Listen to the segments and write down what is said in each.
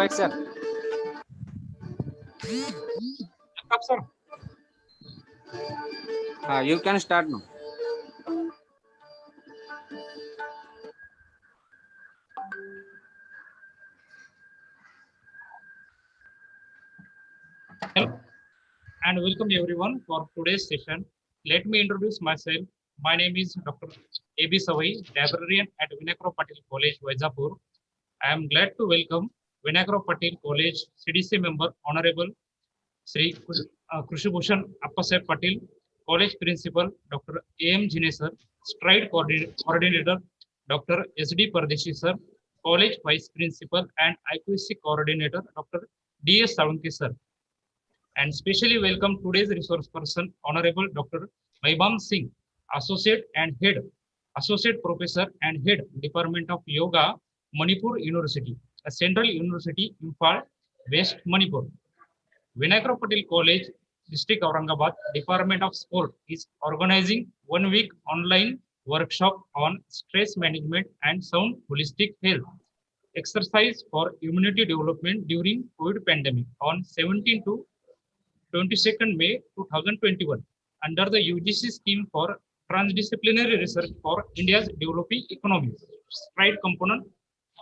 Yogic sir. Up, sir. You can start now. Hello and welcome everyone for today's session. Let me introduce myself. My name is Dr. A.B. Savai, librarian at Vinakro Patil College, Vizapur. I am glad to welcome Vinakro Patil College CDC member Honorable Sri Krushibhushan Appasai Patil, College Principal Dr. A.M. Jine sir, Stride Coordinator Dr. S.D. Pardeshi sir, College Vice Principal and IQC Coordinator Dr. D.S. Savanki sir. And specially welcome today's resource person, Honorable Dr. Maibam Singh, Associate Professor and Head, Department of Yoga, Manipur University, a Central University, Imphal, West Manipur. Vinakra Patil College, District Aurangabad, Department of Sport is organizing 1 week online workshop on stress management and sound holistic health. Exercise for immunity development during COVID pandemic on 17 to 22nd May 2021 under the UGC scheme for transdisciplinary research for India's developing economies. Stride component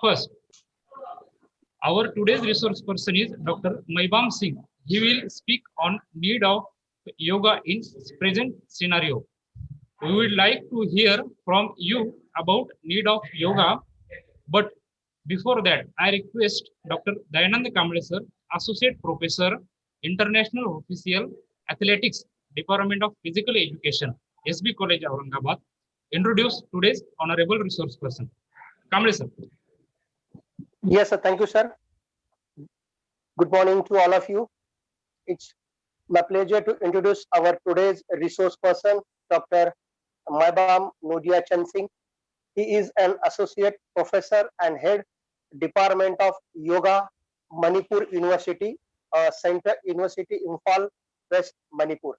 first. Our today's resource person is Dr. Maibam Singh. He will speak on need of yoga in present scenario. We would like to hear from you about need of yoga, but before that, I request Dr. Dayanand Kamble sir, Associate Professor, International Official Athletics, Department of Physical Education, SB College, Aurangabad, introduce today's honorable resource person. Kamble sir. Yes, sir. Thank you, sir. Good morning to all of you. It's my pleasure to introduce our today's resource person, Dr. Maibam Nudia Chand Singh. He is an associate professor and head Department of Yoga, Manipur University, Central University, Imphal, West Manipur.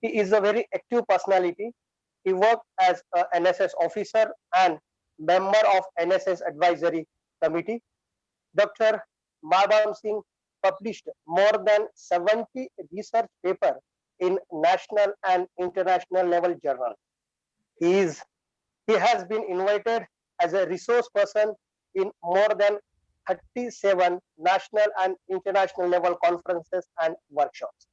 He is a very active personality. He worked as an NSS officer and member of NSS Advisory Committee. Dr. Maibam Singh published more than 70 research papers in national and international level journals. He has been invited as a resource person in more than 37 national and international level conferences and workshops.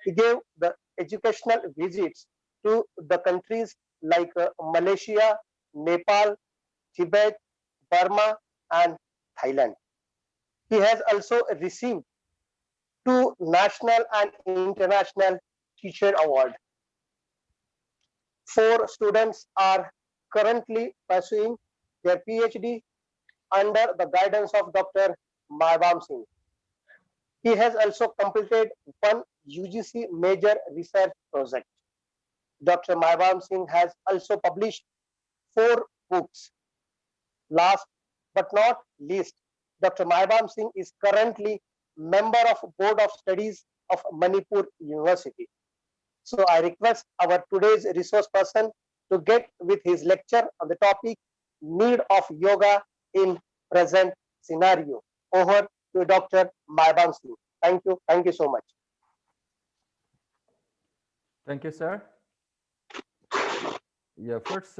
He gave the educational visits to the countries like Malaysia, Nepal, Tibet, Burma, and Thailand. He has also received 2 national and international teacher awards. 4 students are currently pursuing their PhD under the guidance of Dr. Maibam Singh. He has also completed 1 UGC major research project. Dr. Maibam Singh has also published 4 books. Last but not least, Dr. Maibam Singh is currently member of Board of Studies of Manipur University. So I request our today's resource person to get with his lecture on the topic need of yoga in present scenario. Over to Dr. Maibam Singh. Thank you. Thank you so much. Thank you, sir. Yeah, first,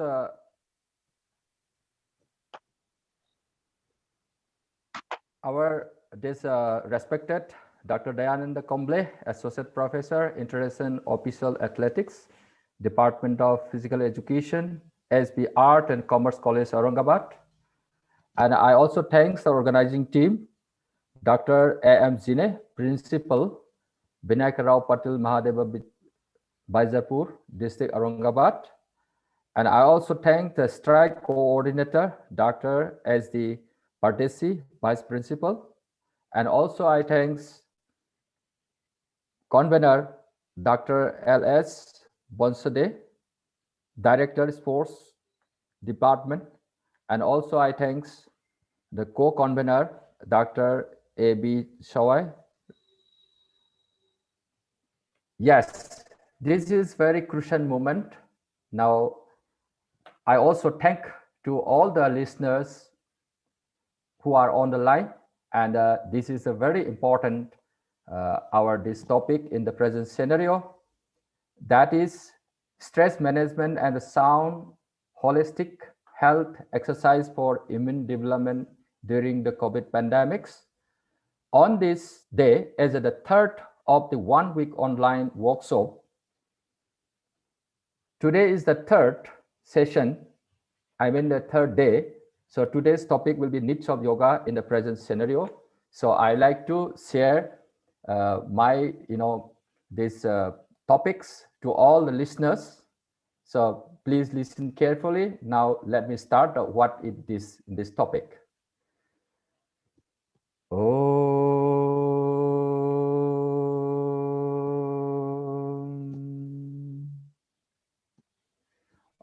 our this respected Dr. Dayanand Kamble, Associate Professor, International Official Athletics, Department of Physical Education, SB Art and Commerce College, Aurangabad. And I also thank the organizing team, Dr. A.M. Jine, Principal, Vinakra Patil Mahadeva Vizapur, District Aurangabad. And I also thank the strike coordinator, Dr. S.D. Pardesi, Vice Principal, and also I thanks Convener Dr. L.S. Bonsade, Director Sports Department, and also I thanks the co-convener Dr. A.B. Shawai. Yes, this is very crucial moment. Now, I also thank to all the listeners who are on the line, and this is a very important this topic in the present scenario, that is stress management and the sound holistic health exercise for immune development during the COVID pandemics. On this day, as the third of the 1 week online workshop, today is the third session, the third day. So today's topic will be needs of yoga in the present scenario. So I like to share my, these topics to all the listeners. So please listen carefully. Now let me start what is this topic.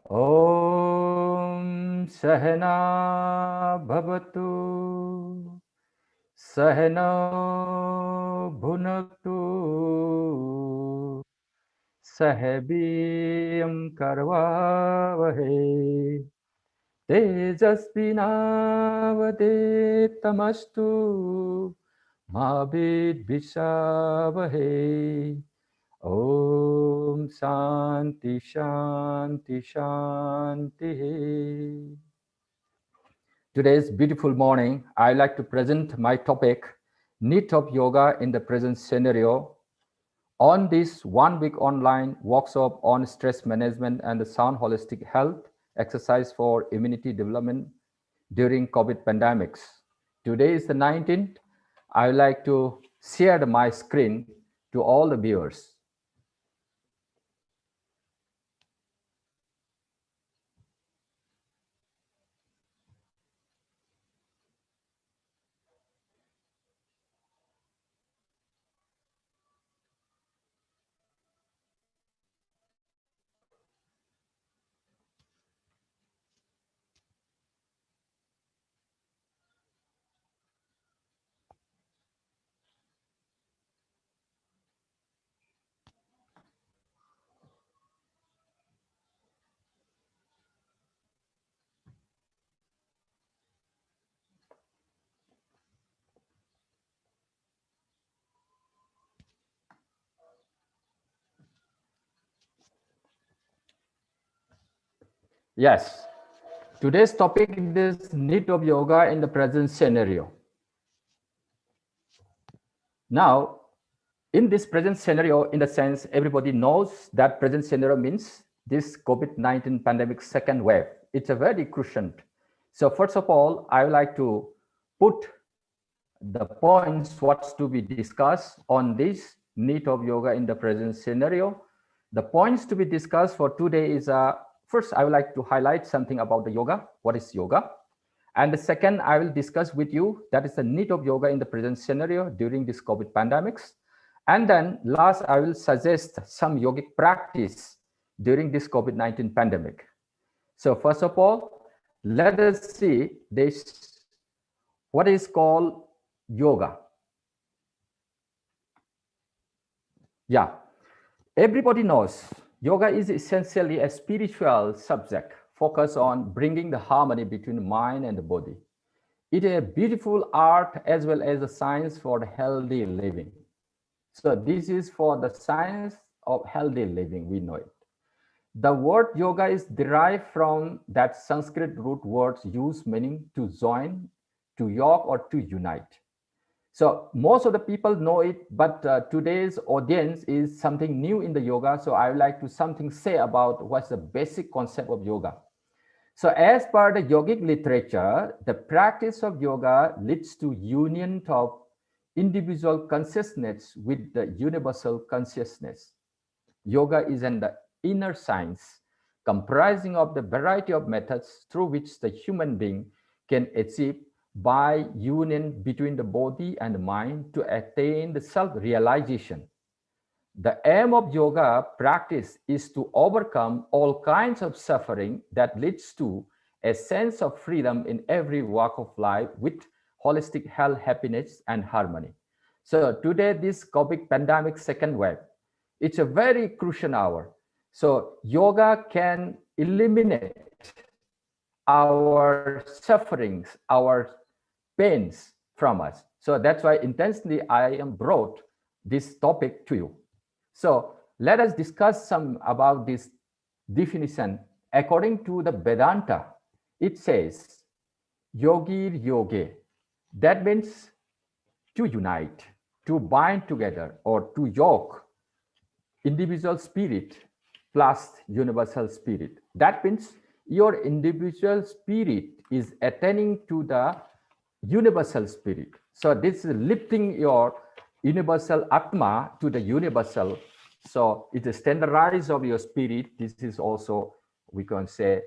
Om Sahana Bhavatu Sahana Bhunaktu Sahabiyam Karvavahe Tejasvinavade Tamastu Mabid Vishavahe. Om Shanti Shanti Shanti. Today's beautiful morning, I like to present my topic, Need of Yoga in the Present Scenario, on this 1 week online workshop on stress management and the sound holistic health exercise for immunity development during COVID pandemics. Today is the 19th. I would like to share my screen to all the viewers. Yes, today's topic is need of yoga in the present scenario. Now, in this present scenario, in the sense everybody knows that present scenario means this COVID-19 pandemic second wave. It's a very crucial. So first of all, I would like to put the points what's to be discussed on this need of yoga in the present scenario. The points to be discussed for today is first, I would like to highlight something about the yoga. What is yoga? And the second, I will discuss with you that is the need of yoga in the present scenario during this COVID pandemics. And then last, I will suggest some yogic practice during this COVID-19 pandemic. So first of all, let us see this, what is called yoga. Yeah, everybody knows yoga is essentially a spiritual subject focused on bringing the harmony between the mind and the body. It is a beautiful art as well as a science for the healthy living. So this is for the science of healthy living, we know it. The word yoga is derived from that Sanskrit root words used meaning to join, to yog, or to unite. So most of the people know it, but today's audience is something new in the yoga. So I would like to say about what's the basic concept of yoga. So as per the yogic literature, the practice of yoga leads to union of individual consciousness with the universal consciousness. Yoga is an inner science comprising of the variety of methods through which the human being can achieve by union between the body and the mind to attain the self-realization. The aim of yoga practice is to overcome all kinds of suffering that leads to a sense of freedom in every walk of life with holistic health, happiness, and harmony. So today, this COVID pandemic second wave, it's a very crucial hour. So yoga can eliminate our sufferings, our pains from us. So that's why intentionally I am brought this topic to you. So let us discuss some about this definition. According to the Vedanta, it says yogir yoge. That means to unite, to bind together, or to yoke individual spirit plus universal spirit. That means your individual spirit is attaining to the universal spirit. So this is lifting your universal Atma to the universal. So it is standardized of your spirit. This is also, we can say,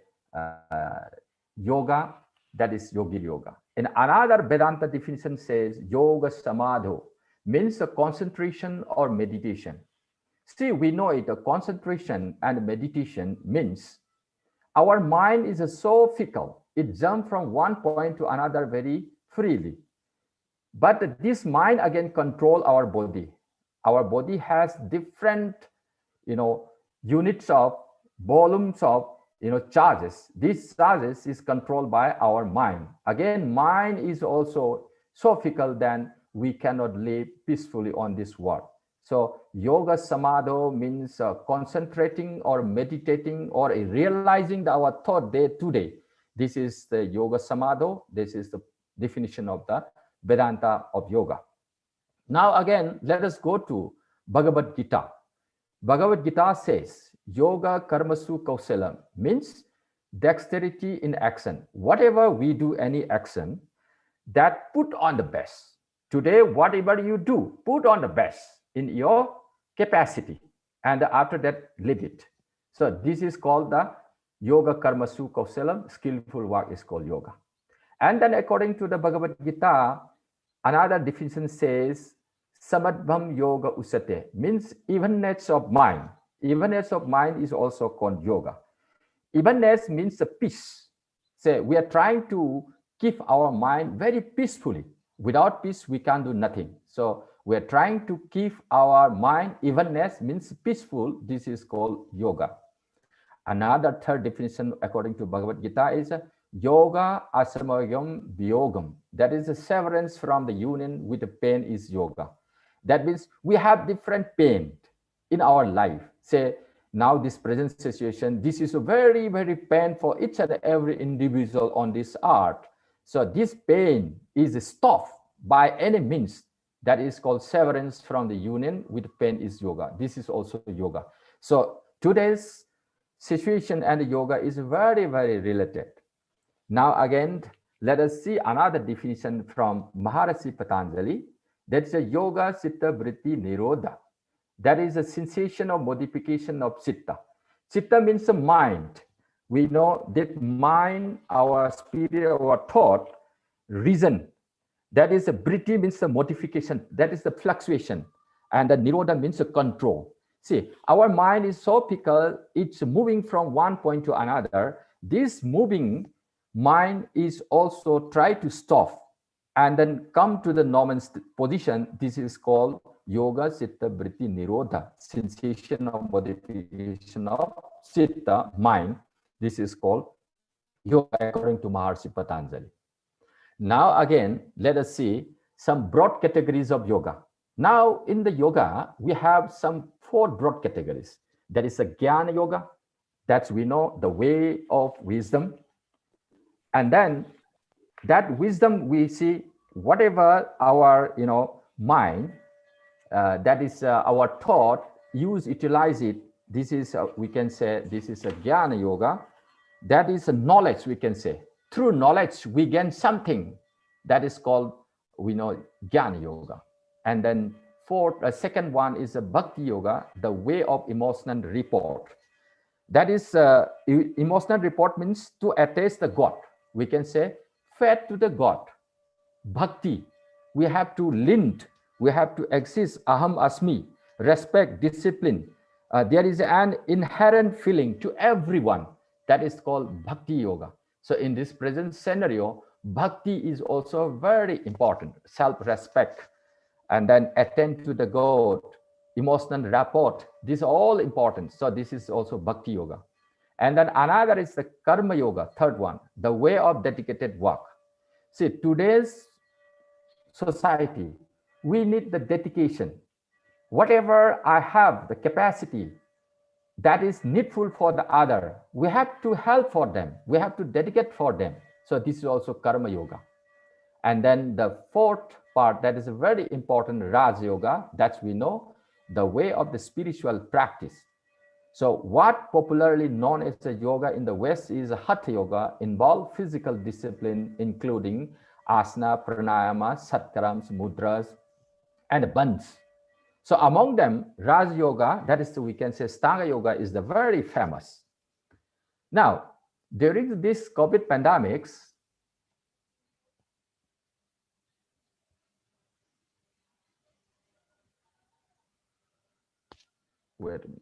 yoga, that is yogi yoga. And another Vedanta definition says yoga samadho, means a concentration or meditation. See, we know it, a concentration and meditation means our mind is so fickle. It jumps from one point to another very freely. But this mind again control our body. Our body has different, units of volumes of, charges. These charges is controlled by our mind. Again, mind is also so fickle that we cannot live peacefully on this world. So yoga samadho means concentrating or meditating or realizing our thought day to day. This is the yoga samadho. This is the definition of the Vedanta of yoga. Now again, let us go to Bhagavad Gita. Bhagavad Gita says yoga karmasu kausalam, means dexterity in action. Whatever we do, any action, that put on the best. Today, whatever you do, put on the best in your capacity, and after that, live it. So this is called the yoga karmasu kausalam. Skillful work is called yoga. And then according to the Bhagavad Gita, another definition says samadvam yoga usate, means evenness of mind. Evenness of mind is also called yoga. Evenness means a peace. Say we are trying to keep our mind very peacefully. Without peace, we can't do nothing. So we are trying to keep our mind, evenness means peaceful. This is called yoga. Another third definition according to Bhagavad Gita is yoga asamayam viyogam. That is a severance from the union with the pain is yoga. That means we have different pain in our life. Say now this present situation, this is a very, very pain for each and every individual on this earth. So this pain is stopped by any means. That is called severance from the union with pain is yoga. This is also yoga. So today's situation and yoga is very, very related. Now again, let us see another definition from Maharishi Patanjali. That's a yoga citta vritti nirodha. That is a sensation of modification of citta. Citta means the mind. We know that mind, our spirit, our thought, reason. That is a vritti means the modification. That is the fluctuation. And the nirodha means the control. See, our mind is so fickle, it's moving from one point to another. This moving mind is also try to stop and then come to the normal position. This is called yoga citta vritti nirodha, sensation of modification of citta, mind. This is called yoga according to Maharishi Patanjali. Now again, let us see some broad categories of yoga. Now in the yoga, we have some 4 broad categories. That is a jnana yoga. That's we know the way of wisdom. And then that wisdom we see whatever our mind, that is our thought, utilize it. This is we can say this is a jnana yoga. That is a knowledge, we can say. Through knowledge, we gain something. That is called, we know, jnana yoga. And then second one is a bhakti yoga, the way of emotional report. That is emotional report means to attach the God. We can say faith to the God. bhakti. We have to lind, we have to exist, aham asmi, respect, discipline. There is an inherent feeling to everyone that is called bhakti yoga. So in this present scenario, bhakti is also very important, self-respect, and then attend to the God, emotional rapport. These are all important. So this is also bhakti yoga. And then another is the karma yoga, third one, the way of dedicated work. See, today's society, we need the dedication. Whatever I have, the capacity that is needful for the other, we have to help for them. We have to dedicate for them. So this is also karma yoga. And then the fourth part that is very important, Raj Yoga, that we know, the way of the spiritual practice. So what popularly known as the yoga in the West is Hatha Yoga, involve physical discipline, including asana, pranayama, satkarams, mudras, and bandhs. So among them, Raj Yoga, that is, we can say Stanga Yoga, is the very famous. Now, during this COVID pandemics, wait a minute.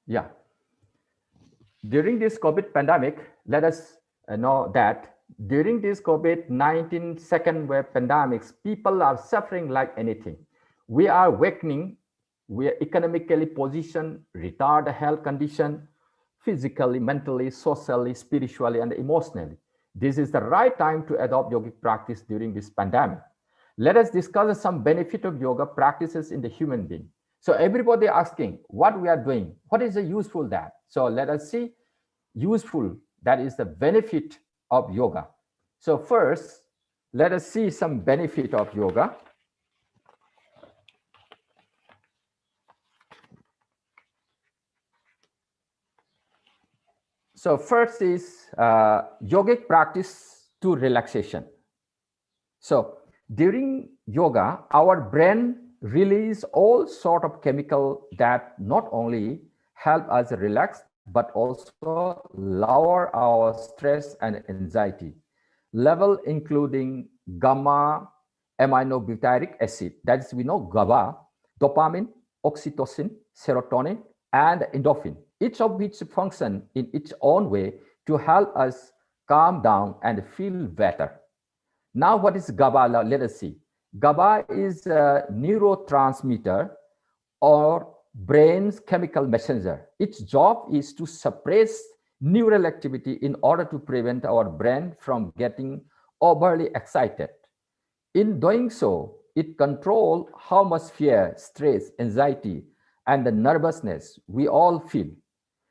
Yeah. During this COVID pandemic, let us know that during this COVID-19 second wave pandemics, people are suffering like anything. We are awakening, we are economically positioned, retarded health condition, physically, mentally, socially, spiritually, and emotionally. This is the right time to adopt yogic practice during this pandemic. Let us discuss some benefit of yoga practices in the human being. So everybody asking what we are doing, what is the useful that? So let us see useful, that is the benefit of yoga. So first, let us see some benefit of yoga. So first is yogic practice to relaxation. So during yoga, our brain release all sort of chemical that not only help us relax, but also lower our stress and anxiety level, including gamma aminobutyric acid. That is, we know GABA, dopamine, oxytocin, serotonin, and endorphin, each of which function in its own way to help us calm down and feel better. Now, what is GABA? Let us see. GABA is a neurotransmitter or brain's chemical messenger. Its job is to suppress neural activity in order to prevent our brain from getting overly excited. In doing so, it controls how much fear, stress, anxiety, and the nervousness we all feel.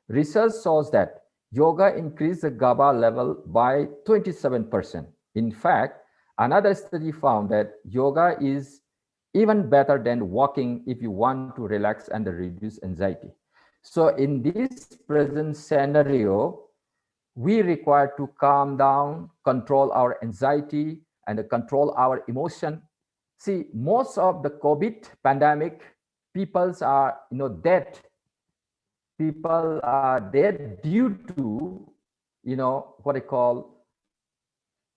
Research shows that yoga increases the GABA level by 27%. In fact, another study found that yoga is even better than walking if you want to relax and reduce anxiety. So in this present scenario, we require to calm down, control our anxiety, and control our emotion. See, most of the COVID pandemic, people are dead. People are dead due to what I call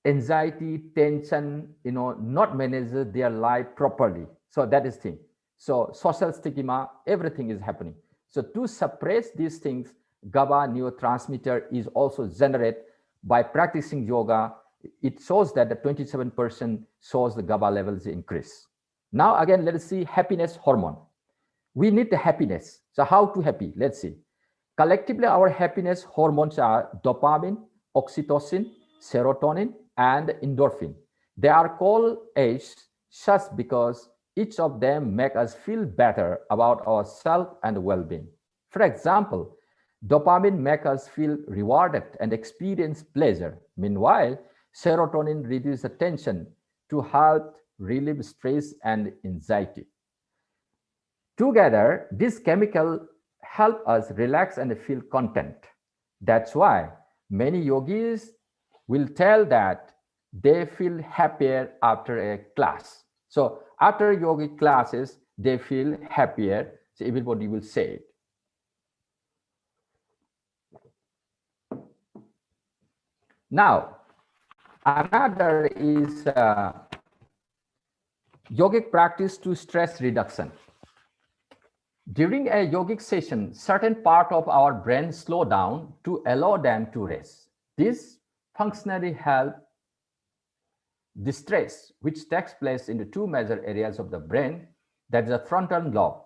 anxiety, tension, not manage their life properly. So that is thing. So social stigma, everything is happening. So to suppress these things, GABA neurotransmitter is also generated by practicing yoga. It shows that the 27% shows the GABA levels increase. Now again, let us see happiness hormone. We need the happiness. So how to happy? Let's see. Collectively, our happiness hormones are dopamine, oxytocin, serotonin, and endorphin. They are called as such because each of them make us feel better about ourselves and well-being. For example, dopamine makes us feel rewarded and experience pleasure. Meanwhile, serotonin reduces the tension to help relieve stress and anxiety. Together, this chemical help us relax and feel content. That's why many yogis will tell that they feel happier after a class. So after yogic classes, they feel happier. So everybody will say it. Now, another is yogic practice to stress reduction. During a yogic session, certain part of our brain slow down to allow them to rest. This functionally help the stress which takes place in the two major areas of the brain, that is the frontal lobe.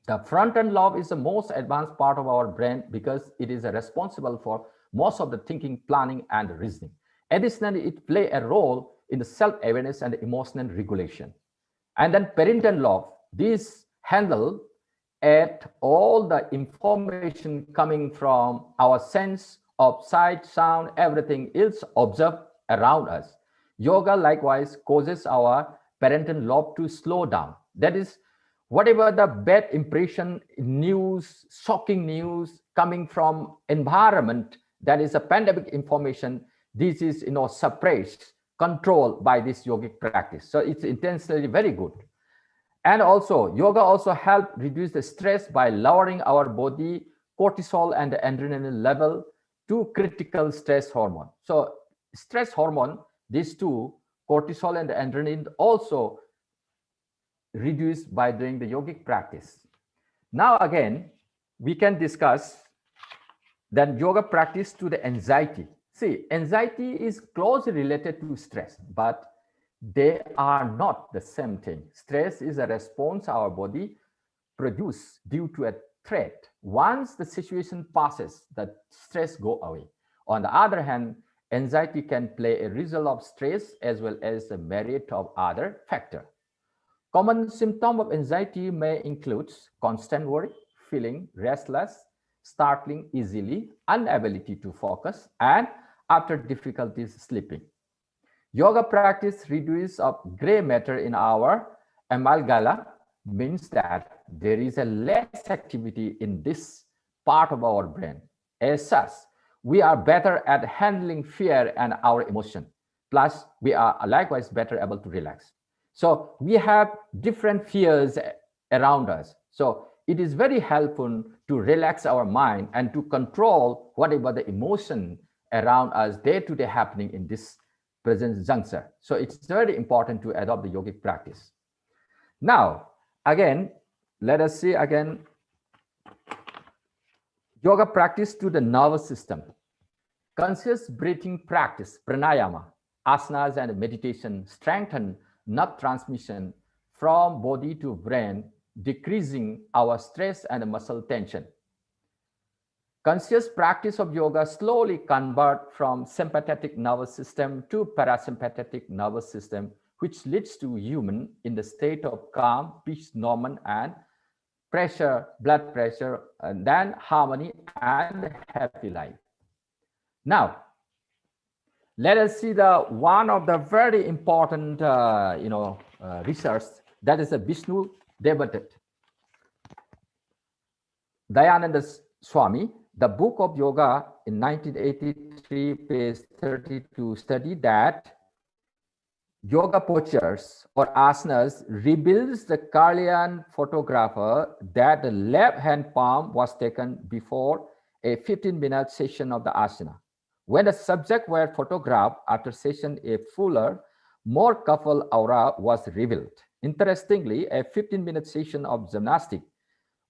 The frontal lobe is the most advanced part of our brain because it is responsible for most of the thinking, planning, and reasoning. Additionally, it plays a role in the self-awareness and emotional regulation. And then parietal lobe, this handle at all the information coming from our sense of sight, sound, everything is observed around us. Yoga likewise causes our parietal lobe to slow down. That is, whatever the bad impression, news, shocking news coming from environment, that is a pandemic information, this is suppressed, controlled by this yogic practice. So it's intensely very good. And also, yoga also helps reduce the stress by lowering our body cortisol and adrenaline level to critical stress hormone. So stress hormone, these two, cortisol and adrenaline, also reduced by doing the yogic practice. Now again, we can discuss then yoga practice to the anxiety. See, anxiety is closely related to stress, but they are not the same thing. Stress is a response our body produces due to a threat. Once the situation passes, the stress go away. On the other hand, anxiety can play a result of stress as well as a myriad of other factors. Common symptoms of anxiety may include constant worry, feeling restless, startling easily, inability to focus, and after difficulties sleeping. Yoga practice reduces of gray matter in our amygdala, means that there is a less activity in this part of our brain. As such, we are better at handling fear and our emotion. Plus, we are likewise better able to relax. So we have different fears around us. So it is very helpful to relax our mind and to control whatever the emotion around us day-to-day happening in this present juncture. So it's very important to adopt the yogic practice. Now, again, let us see again yoga practice to the nervous system. Conscious breathing practice, pranayama, asanas, and meditation strengthen nerve transmission from body to brain, decreasing our stress and muscle tension. Conscious practice of yoga slowly convert from sympathetic nervous system to parasympathetic nervous system, which leads to human in the state of calm, peace, normal, and pressure, blood pressure, and then harmony and happy life. Now, let us see the one of the very important, research, that is a Vishnu Devadat. Dayananda Swami, the book of yoga in 1983, page 32, studied that yoga postures or asanas reveals the Carlian photographer that the left hand palm was taken before a 15-minute session of the asana. When the subject were photographed after session, a fuller, more coupled aura was revealed. Interestingly, a 15-minute session of gymnastics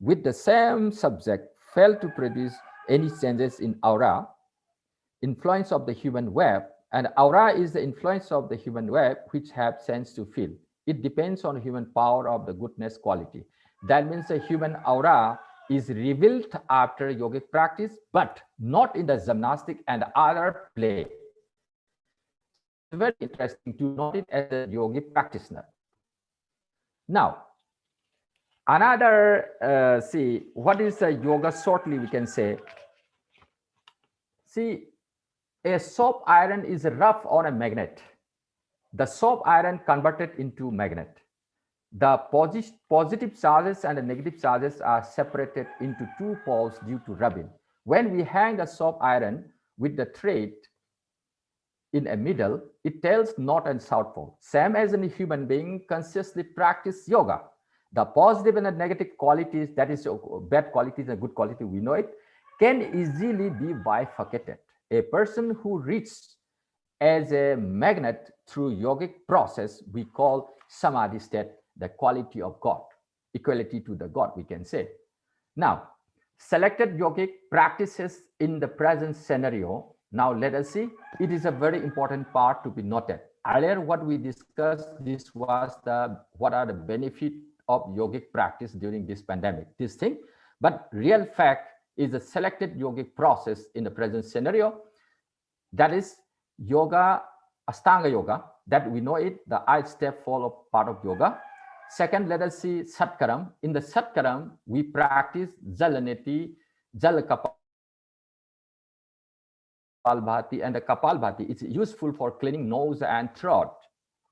with the same subject failed to produce any changes in aura, influence of the human web, and aura is the influence of the human web which have sense to feel. It depends on human power of the goodness quality. That means the human aura is revealed after yogic practice, but not in the gymnastic and other play. It's very interesting to note it as a yogic practitioner. Now, another, see, what is a yoga shortly we can say? See, a soft iron is rough on a magnet. The soft iron converted into magnet. The positive charges and the negative charges are separated into two poles due to rubbing. When we hang the soft iron with the thread in a middle, it tells north and south pole. Same as in a human being consciously practice yoga. The positive and the negative qualities, that is bad qualities and good quality, we know it, can easily be bifurcated. a person who reaches as a magnet through yogic process, we call samadhi state the quality of God, equality to the God, we can say. Now, selected yogic practices in the present scenario. Now let us see, it is a very important part to be noted. Earlier what we discussed, this was what are the benefits of yogic practice during this pandemic, this thing. But real fact is the selected yogic process in the present scenario. That is yoga, Ashtanga yoga, that we know it, the 8-step follow part of yoga. Second, let us see Satkaram. In the Satkaram, we practice Jalaneti, Jal Kapalbhati, and the Kapalbhati. It's useful for cleaning nose and throat.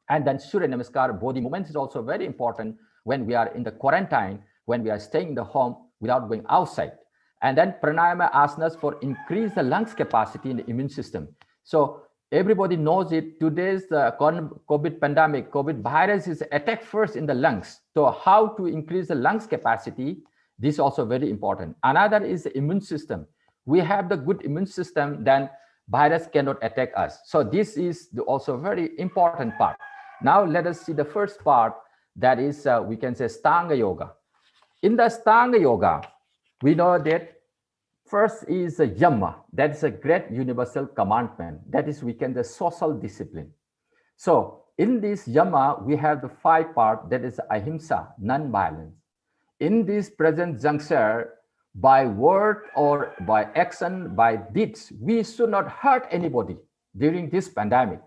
And then Surya Namaskar, body movements is also very important when we are in the quarantine, when we are staying in the home without going outside. And then Pranayama Asanas for increase the lungs capacity in the immune system. So everybody knows it. Today's COVID pandemic, COVID virus is attacked first in the lungs. So how to increase the lungs capacity, this is also very important. Another is the immune system. We have the good immune system, then virus cannot attack us. So this is also very important part. Now let us see the first part, that is we can say Stanga Yoga. In the Stanga Yoga, we know that first is a Yama, that is a great universal commandment. That is, we can the social discipline. So in this Yama, we have the 5 part, that is Ahimsa, non-violence. In this present juncture, by word or by action, by deeds, we should not hurt anybody during this pandemic.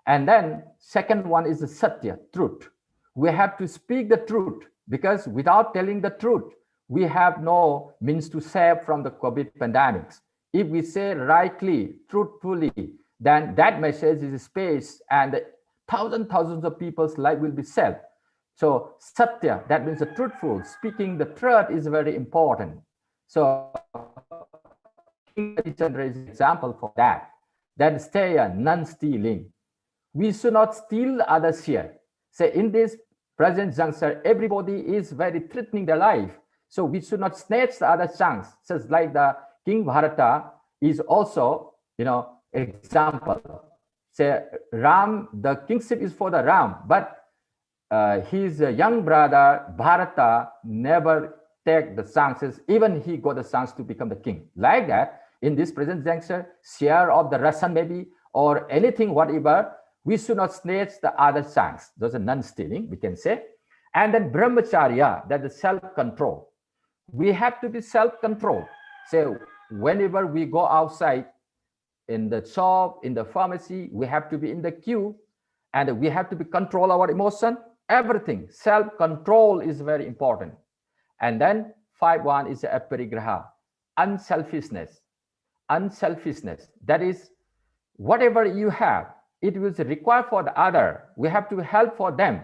And then second one is the Satya, truth. We have to speak the truth, because without telling the truth, we have no means to save from the COVID pandemics. If we say rightly, truthfully, then that message is space and thousands of people's life will be saved. So Satya, that means the truthful, speaking the truth is very important. So Chandra is an example for that. Then Steya, non-stealing. We should not steal others here. Say in this present juncture, everybody is very threatening their life. So we should not snatch the other chance, such like the King Bharata is also, example. Say Ram, the kingship is for the Ram, but his young brother Bharata never take the chances, even he got the chance to become the king. Like that, in this present juncture, share of the ration maybe, or anything, whatever, we should not snatch the other chance. Those are non-stealing, we can say. And then brahmacharya, that is self-control. We have to be self-controlled. So whenever we go outside, in the shop, in the pharmacy, we have to be in the queue, and we have to be control our emotion, everything. Self-control is very important. And then 5.1 is aparigraha, unselfishness. Unselfishness, that is, whatever you have, it will require for the other. We have to help for them.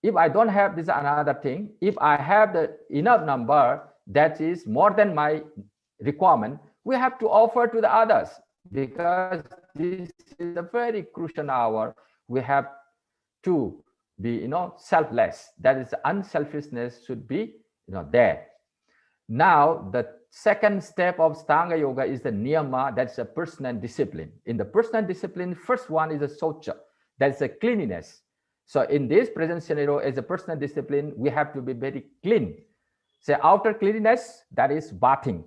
If I don't have, this is another thing. If I have the enough number that is more than my requirement, we have to offer to the others, because this is a very crucial hour. We have to be, selfless. That is, unselfishness should be, there. Now, the second step of Stanga Yoga is the Niyama, that's a personal discipline. In the personal discipline, first one is a Socha, that's a cleanliness. So in this present scenario, as a personal discipline, we have to be very clean. So outer cleanliness, that is bathing.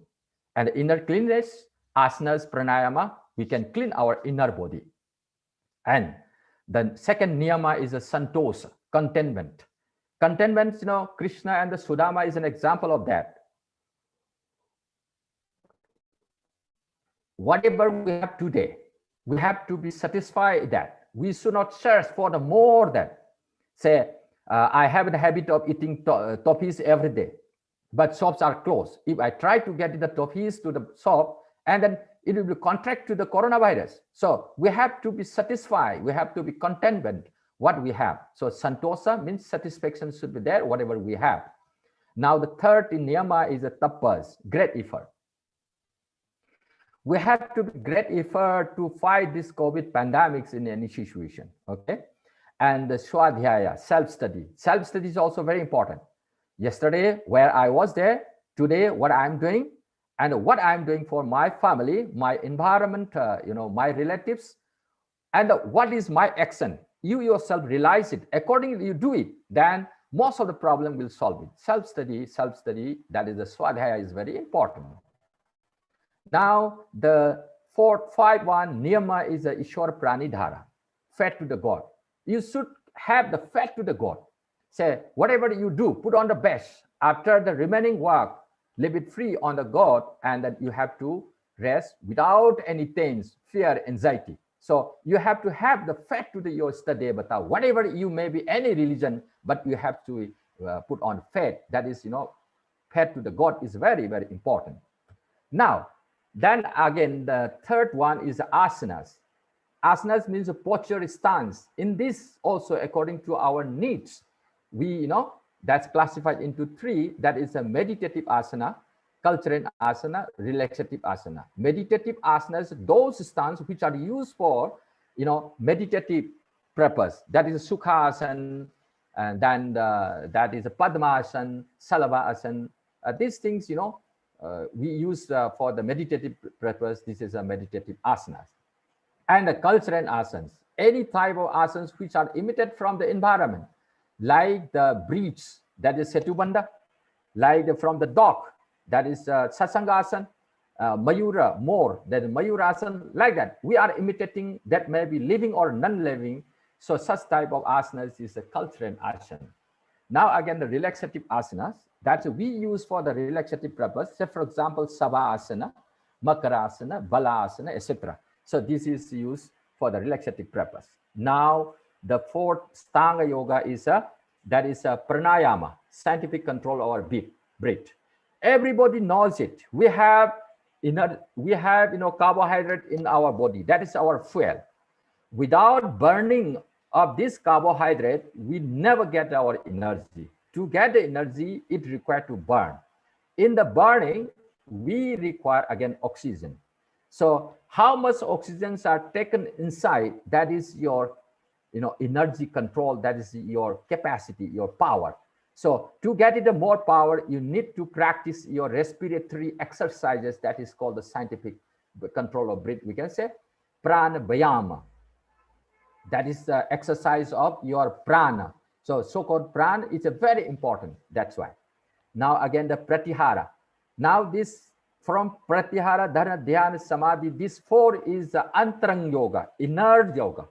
And inner cleanliness, asanas, pranayama, we can clean our inner body. And the second niyama is a santosa, contentment. Contentment, Krishna and the Sudama is an example of that. Whatever we have today, we have to be satisfied that. We should not search for the more than. Say, I have the habit of eating toffees every day, but shops are closed. If I try to get the toffees to the shop, and then it will be contract to the coronavirus. So we have to be satisfied. We have to be contentment what we have. So santosa means satisfaction should be there, whatever we have. Now the third in niyama is a tapas, great effort. We have to be great effort to fight this COVID pandemics in any situation, okay? And the swadhyaya, self-study. Self-study is also very important. Yesterday, where I was there, today, what I'm doing, and what I'm doing for my family, my environment, my relatives, and what is my action. You yourself realize it. Accordingly, you do it. Then most of the problem will solve it. Self-study, that is the Swadhyaya is very important. Now, the 4.5.1 Niyama is the Ishwara Pranidhara, fed to the God. You should have the fed to the God. Say, whatever you do, put on the best. After the remaining work, leave it free on the God, and then you have to rest without any pains, fear, anxiety. So you have to have the fed to your Istadevata, whatever you may be, any religion, but you have to put on fed. That is, fed to the God is very, very important. Now, then again, the third one is asanas. Asanas means a posture stance. In this also, according to our needs, we, that's classified into three. That is a meditative asana, cultural asana, relaxative asana. Meditative asanas, those stance which are used for, meditative purpose. That is a sukha asana, and then that is a padma asana, salava asana. These things, we use for the meditative purpose. This is a meditative asanas. And the cultural asanas, any type of asanas which are emitted from the environment, like the breach, that is setubandha, like from the dog, that is sasangasana, mayura, more, that is mayurasana, like that. We are imitating that may be living or non-living. So such type of asanas is a cultural asana. Now again, the relaxative asanas, that we use for the relaxative purpose. Say for example, savasana, makarasana, balasana, etc. So this is used for the relaxative purpose. Now the fourth Stanga Yoga is that is a pranayama, scientific control over breath. Everybody knows it. We have carbohydrate in our body. That is our fuel. Without burning of this carbohydrate, we never get our energy. To get the energy, it requires to burn. In the burning, we require again oxygen. So how much oxygens are taken inside, that is your energy control, that is your capacity, your power. So to get it more power, you need to practice your respiratory exercises. That is called the scientific control of breath. We can say pranayama. That is the exercise of your prana. So so-called prana is a very important. That's why. Now again, the pratyahara. Now this from pratyahara, dharana, dhyana, samadhi, this four is the antarang yoga, inner yoga.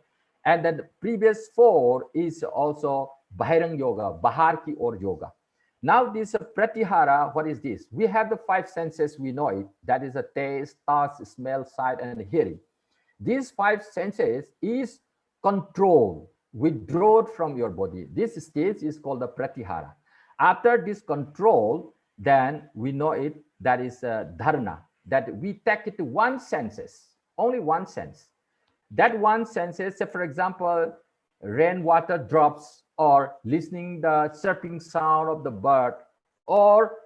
And then the previous four is also bahirang yoga, baharki or yoga. Now this pratyahara, what is this? We have the five senses, we know it. That is a taste, touch, smell, sight, and hearing. These five senses is control, withdrawn from your body. This stage is called the pratyahara. After this control, then we know it, that is dharana, that we take it to one senses, only one sense. That one senses, say for example, rainwater drops, or listening the chirping sound of the bird, or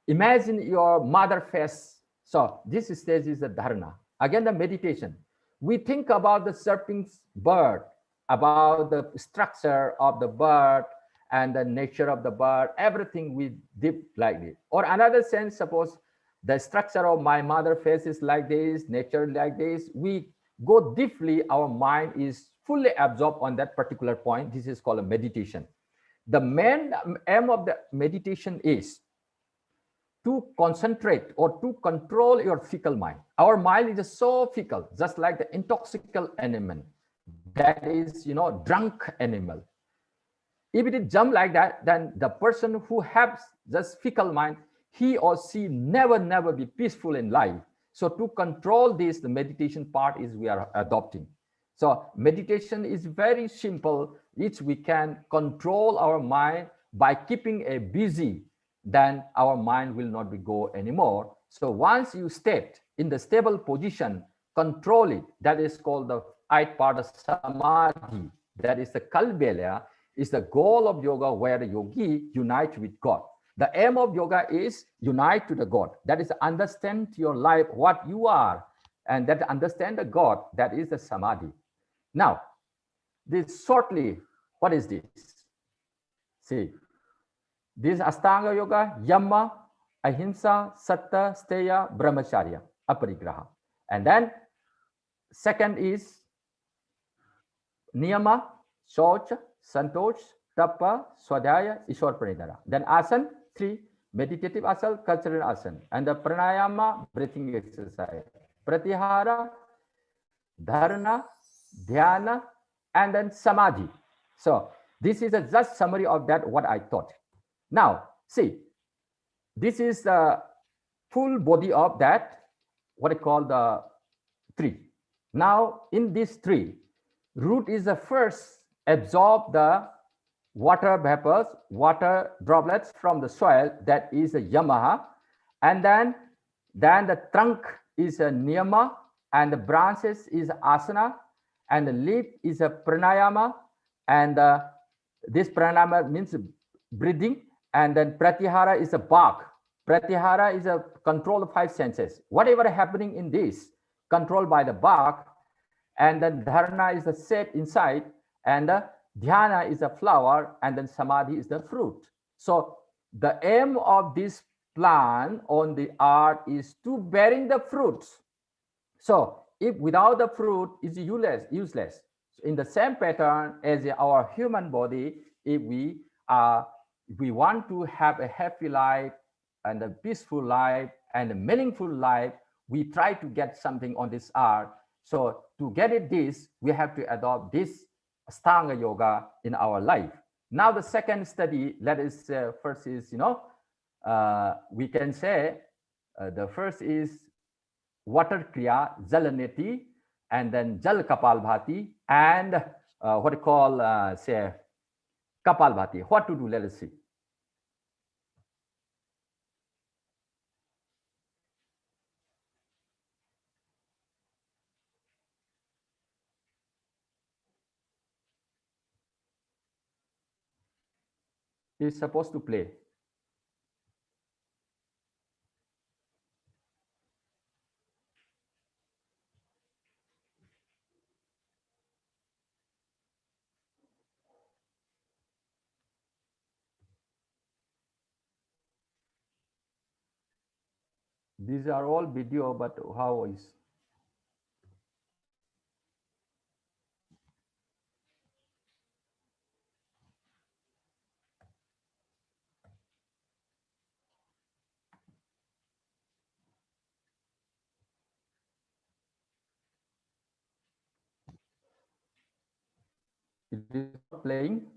imagine your mother face. So this stage is the dharana. Again, the meditation. We think about the chirping bird, about the structure of the bird and the nature of the bird, everything we dip like this. Or another sense, suppose the structure of my mother face is like this, nature like this. We go deeply, our mind is fully absorbed on that particular point. This is called a meditation. The main aim of the meditation is to concentrate or to control your fickle mind. Our mind is so fickle, just like the intoxicable animal. That is, drunk animal. If it is jump like that, then the person who has just fickle mind, he or she never be peaceful in life. So to control this, the meditation part is we are adopting. So meditation is very simple, which we can control our mind by keeping a busy, then our mind will not be go anymore. So once you step in the stable position, control it. That is called the eighth part of samadhi. That is the kalbelya, is the goal of yoga where the yogi unite with God. The aim of yoga is unite to the God. That is understand your life, what you are, and that understand the God, that is the samadhi. Now, this shortly, what is this? See, this Astanga Yoga, Yama, ahimsa, satta, steya, brahmacharya, aparigraha. And then second is niyama, shaucha, santosh, tapa, swadhyaya, ishwar pranidhara. Then asan, 3, meditative asana, cultural asana. And the pranayama, breathing exercise. Pratyahara, dharana, dhyana, and then samadhi. So this is a just summary of that, what I taught. Now, see, this is the full body of that, what I call the tree. Now, in this tree, root is the first absorb the water vapors, water droplets from the soil, that is a yamaha. And then the trunk is a niyama, and the branches is asana, and the leaf is a pranayama, and this pranayama means breathing, and then pratyahara is a bark. Pratyahara is a control of 5 senses. Whatever happening in this, controlled by the bark, and then dharana is the set inside, and the dhyana is a flower, and then samadhi is the fruit. So the aim of this plant on the earth is to bearing the fruits. So if without the fruit is useless. In the same pattern as our human body, if we want to have a happy life and a peaceful life and a meaningful life, we try to get something on this earth. So to get it this, we have to adopt this Ashtanga yoga in our life. Now the second study, let us first is, we can say the first is water kriya, jalaneti, and then jal kapalbhati, and what we call say kapalbhati. What to do? Let us see. Is supposed to play. These are all video, but how is? It is playing.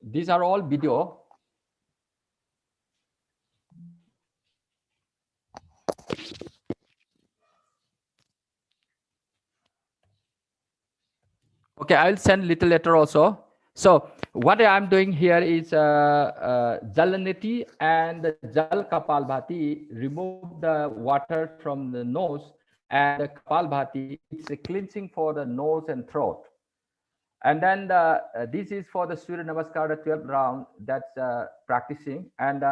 These are all video. Okay, I'll send little letter also. So what I'm doing here is Jalaniti and Jal Kapalbhati, remove the water from the nose, and the Kapalbhati, it's a cleansing for the nose and throat. And then this is for the Surya Namaskar, the 12th round, that's practicing. And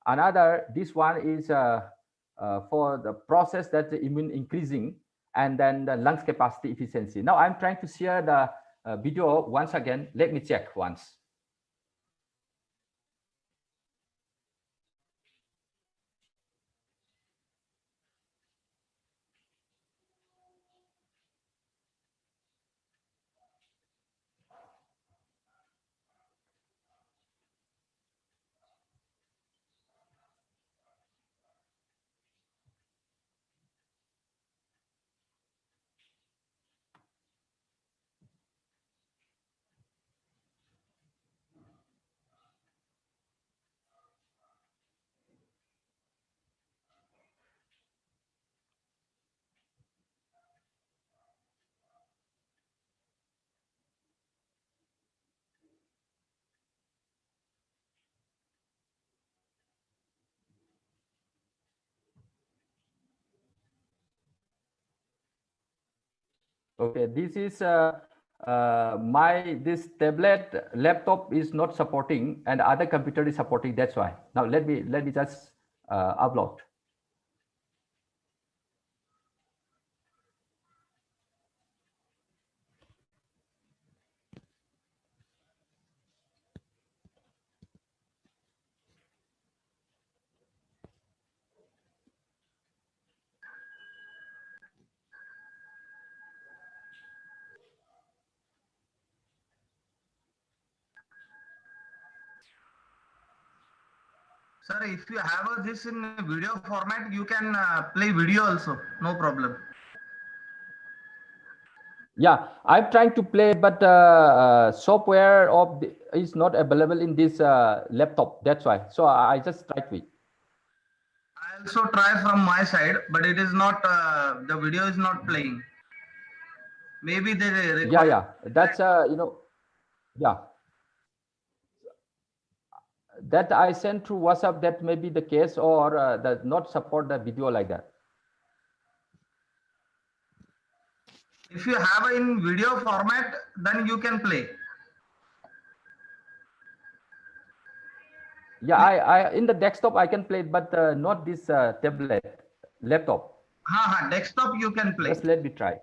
another, this one is for the process that's the immune increasing, and then the lungs capacity efficiency. Now I'm trying to share the video once again. Let me check once. Okay, this is this tablet laptop is not supporting, and other computer is supporting. That's why. Now let me just upload. Sir, if you have this in video format, you can play video also, no problem. Yeah, I'm trying to play, but software is not available in this laptop. That's why. So I just tried with. I also try from my side, but it is not, the video is not playing. Maybe they require. Yeah. That's yeah. That I sent through WhatsApp. That may be the case, or does not support the video like that. If you have in video format, then you can play. Yeah, I in the desktop I can play it, but not this tablet, laptop. Desktop you can play. Just let me try.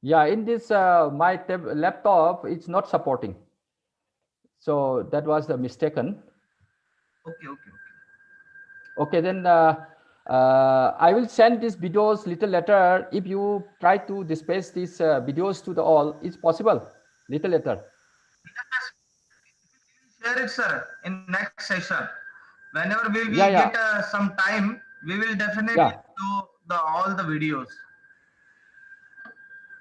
Yeah, in this my laptop, it's not supporting. So that was the mistaken. Okay. Okay, then I will send these videos little later. If you try to disperse these videos to the all, it's possible. Little later. Share it, sir, in next session. Whenever we will Yeah. get some time, we will definitely Yeah. do all the videos.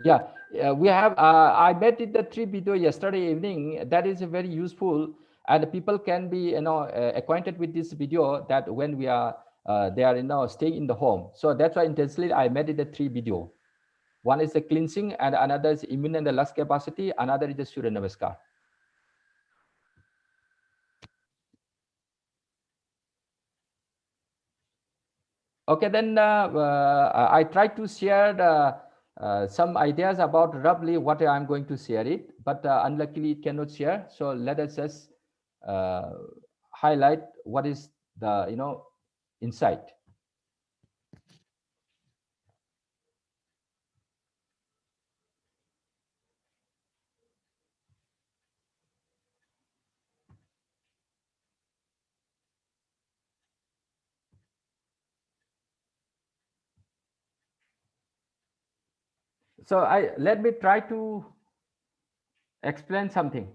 Yeah, we have. I made it the 3 video yesterday evening. That is very useful, and people can be acquainted with this video. That when we are they are staying in the home. So that's why intentionally I made it the 3 video. One is the cleansing, and another is immune and the lust capacity. Another is the Surya Namaskar. Okay, then I try to share some ideas about roughly what I'm going to share it, but unluckily it cannot share. So let us just highlight what is the insight. So let me try to explain something.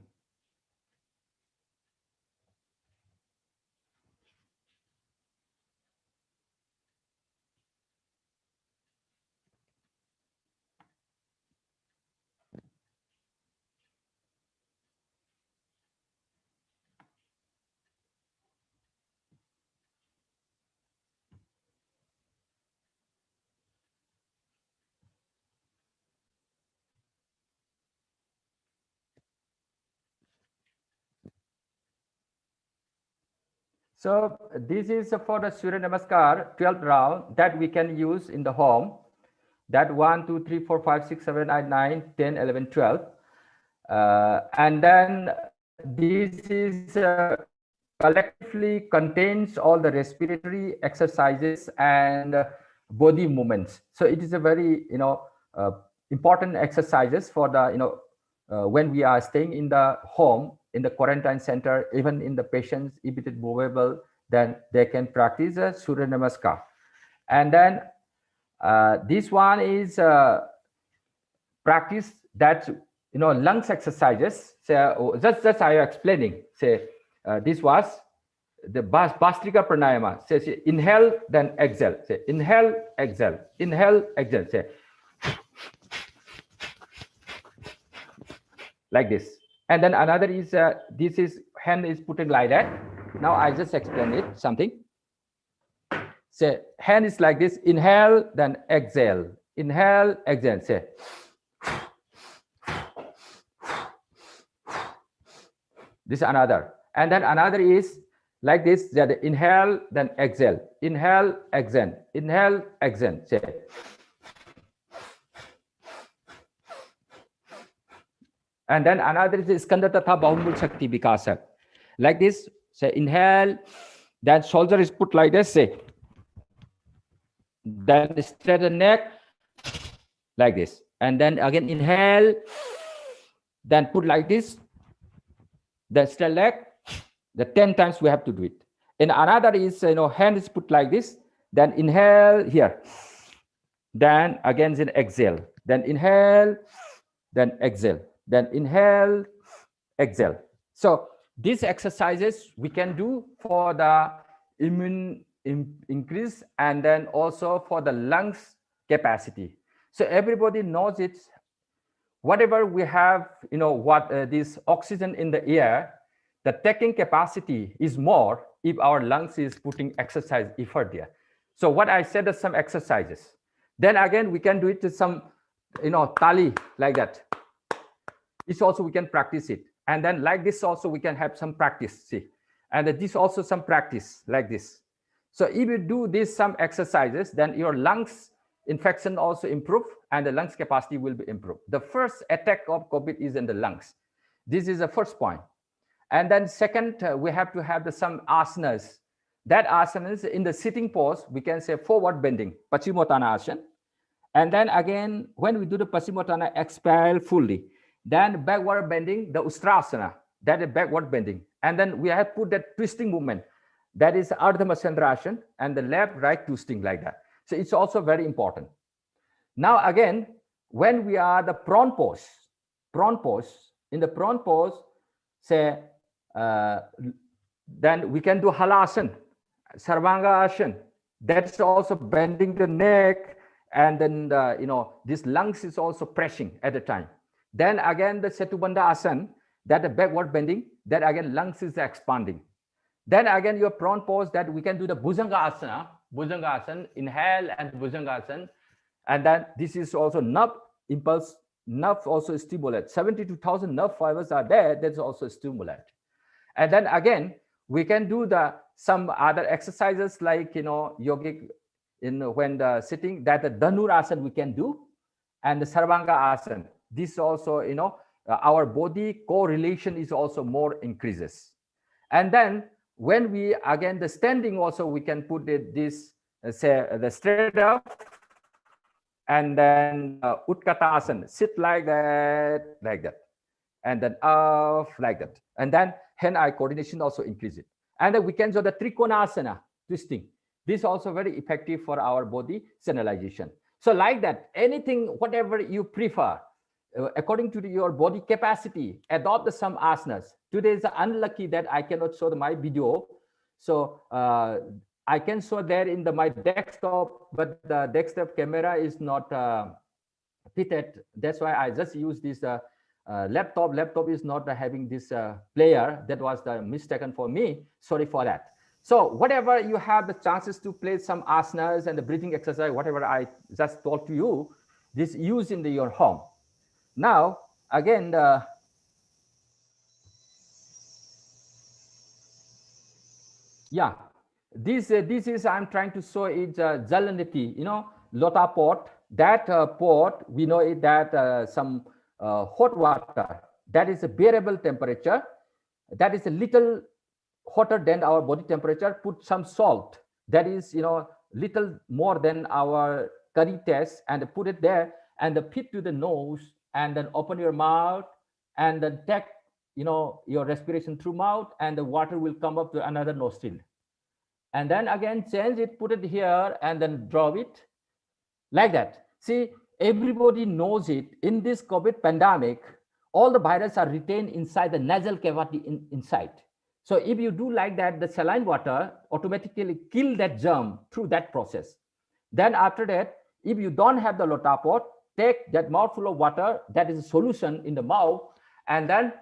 So this is for the Surya Namaskar 12th round that we can use in the home. That 1, 2, 3, 4, 5, 6, 7, 8, 9, 10, 11, 12. And then this is collectively contains all the respiratory exercises and body movements. So it is a very important exercises for the when we are staying in the home, in the quarantine center, even in the patients, if it is movable, then they can practice Surya Namaskar. And then this one is practice that lungs exercises. So just I am explaining. Say this was the Bastrika Pranayama. Say inhale, then exhale. Say inhale, exhale, inhale, exhale. Say like this. And then another is this is hand is putting like that. Now I just explain it something. Say hand is like this. Inhale, then exhale. Inhale, exhale. Say. This is another. And then another is like this. That inhale, then exhale. Inhale, exhale. Inhale, exhale. Say. And then another is Skanda Tatha Bahumul Shakti Vikasa. Like this. Say inhale. Then shoulder is put like this. Say. Then straight the neck. Like this. And then again inhale. Then put like this. Then straight leg. The 10 times we have to do it. And another is hand is put like this. Then inhale here. Then again then exhale. Then inhale. Then exhale. Then inhale, exhale. So these exercises we can do for the immune increase and then also for the lungs capacity. So everybody knows it. Whatever we have, this oxygen in the air, the taking capacity is more if our lungs is putting exercise effort there. So what I said is some exercises. Then again, we can do it with some, tali like that. This also we can practice it. And then like this also we can have some practice, see. And this also some practice like this. So if you do this some exercises, then your lungs infection also improve and the lungs capacity will be improved. The first attack of COVID is in the lungs. This is the first point. And then second, we have to have some asanas. That asanas in the sitting pose, we can say forward bending, Paschimottanasana asana. And then again, when we do the Paschimottanasana, exhale fully. Then backward bending, the Ustrasana, that is backward bending. And then we have put that twisting movement. That is Ardha Matsyendrasana and the left, right twisting like that. So it's also very important. Now again, when we are the prone pose, in the prone pose, say, then we can do Halasana, Sarvanga Asana. That's also bending the neck. And then, this lungs is also pressing at the time. Then again, the Setubandha Asana, that the backward bending, that again, lungs is expanding. Then again, your prone pose that we can do the Bhujanga Asana, inhale and Bhujanga Asana. And then this is also nerve impulse, nerve also stimulate. 72,000 nerve fibers are there, that's also stimulate. And then again, we can do some other exercises like, yogic, when the sitting, that the Dhanurasana we can do, and the Sarvanga Asana. This also, our body correlation is also more increases. And then when we, again, the standing also, we can put this, say, the straight up, and then Utkatasana, sit like that, and then off like that. And then hand-eye coordination also increase it. And then we can do the Trikonasana, twisting. This is also very effective for our body channelization. So like that, anything, whatever you prefer, according to your body capacity, adopt some asanas. Today is unlucky that I cannot show my video. So I can show there in my desktop, but the desktop camera is not fitted. That's why I just use this laptop. Laptop is not having this player. That was the mistaken for me. Sorry for that. So whatever you have the chances to play some asanas and the breathing exercise, whatever I just told to you, this use in your home. Now, again, Yeah, this is I'm trying to show it Jalaniti, lota pot. That pot, we know it that some hot water, that is a bearable temperature, that is a little hotter than our body temperature. Put some salt, that is little more than our curry taste, and put it there, and put to the nose, and then open your mouth, and then take your respiration through mouth, and the water will come up to another nostril, and then again change it, put it here, and then draw it like that. See, everybody knows it. In this COVID pandemic, all the viruses are retained inside the nasal cavity inside. So if you do like that, the saline water automatically kill that germ through that process. Then after that, if you don't have the lota pot, take that mouthful of water, that is a solution in the mouth, and then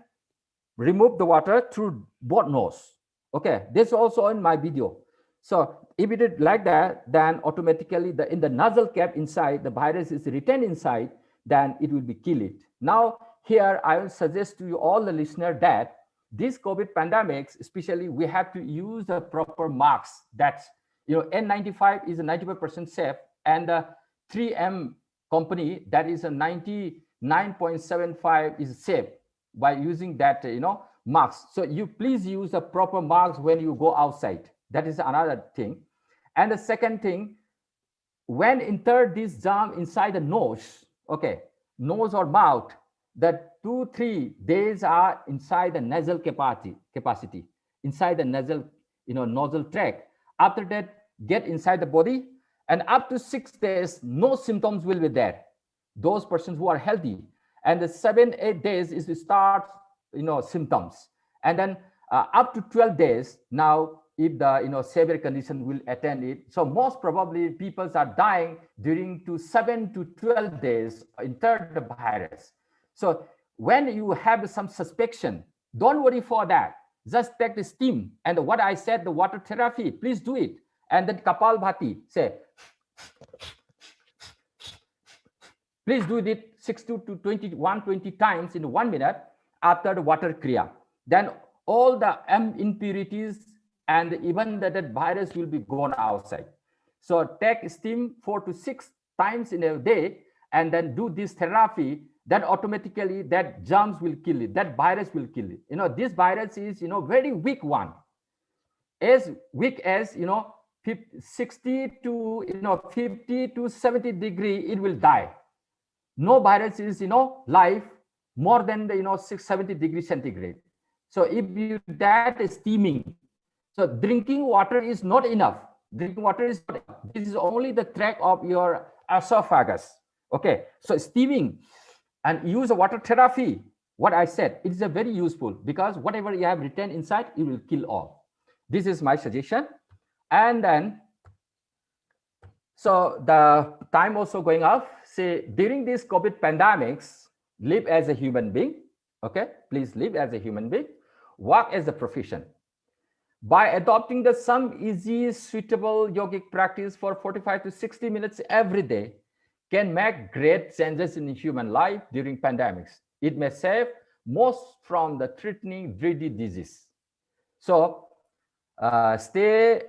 remove the water through both nose. Okay, this is also in my video. So if you did like that, then automatically in the nasal cap inside, the virus is retained inside, then it will be kill it. Now here I will suggest to you all the listener that these COVID pandemics, especially, we have to use the proper masks. That's N95 is a 95% safe, and the 3M company, that is a 99.75 is safe by using that mask. So you please use the proper masks when you go outside. That is another thing. And the second thing, when enter this germ inside the nose, okay, nose or mouth, that 2-3 days are inside the nasal capacity, inside the nasal nostril tract. After that, get inside the body, and up to 6 days, no symptoms will be there. Those persons who are healthy, and the 7-8 days is to start symptoms, and then up to 12 days. Now, if the severe condition will attend it, so most probably people are dying during 7 to 12 days enter the virus. So when you have some suspicion, don't worry for that. Just take the steam, and what I said, the water therapy, please do it. And then Kapalbhati, say, please do it 120 times in 1 minute after the water kriya. Then all the impurities and even that virus will be gone outside. So take steam 4 to 6 times in a day, and then do this therapy. Then automatically that germs will kill it. That virus will kill it. This virus is very weak one, as weak as 60 to 50 to 70 degree, it will die. No virus is life more than the 670 degrees centigrade. So if you that is steaming, so drinking water is not enough. Drinking water is not enough. This is only the track of your esophagus. Okay, so steaming and use a water therapy. What I said, it is a very useful, because whatever you have retained inside, it will kill all. This is my suggestion. And then, so the time also going off. Say during these COVID pandemics, live as a human being. Okay, please live as a human being. Work as a profession. By adopting some easy, suitable yogic practice for 45 to 60 minutes every day, can make great changes in human life during pandemics. It may save most from the threatening dready disease. So stay